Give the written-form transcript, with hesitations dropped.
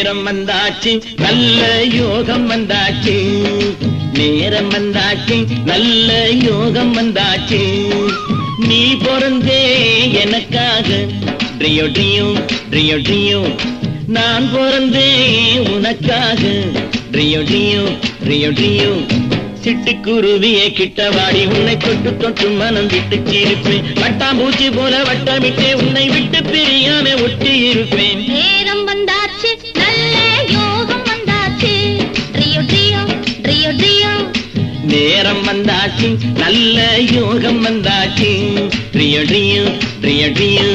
நேரம் வந்தாச்சு நல்ல யோகம் வந்தாச்சு நேரம் வந்தாச்சு நல்ல யோகம் வந்தாச்சு நீ பிறந்தே எனக்காக ட்ரியோ ட்ரியோ ட்ரியோ ட்ரியோ நான் பிறந்தே உனக்காக ட்ரியோ ட்ரியோ ட்ரியோ ட்ரியோ சிட்டுக்குருவியே கிட்டவாடி உன்னை தொட்டு தொட்டு மனம் விட்டு சிரிப்பேன் வட்டாம்பூச்சி போல வட்டமிட்டே உன்னை விட்டு பிரியாம ஒட்டி இருப்பேன் நேரம் வந்தாச்சு நல்ல யோகம் வந்தாச்சு ட்ரியோ ட்ரியோ ட்ரியோ ட்ரியோ நேரம் வந்தாச்சு நல்ல யோகம் வந்தாச்சு ட்ரியோ ட்ரியோ ட்ரியோ ட்ரியோ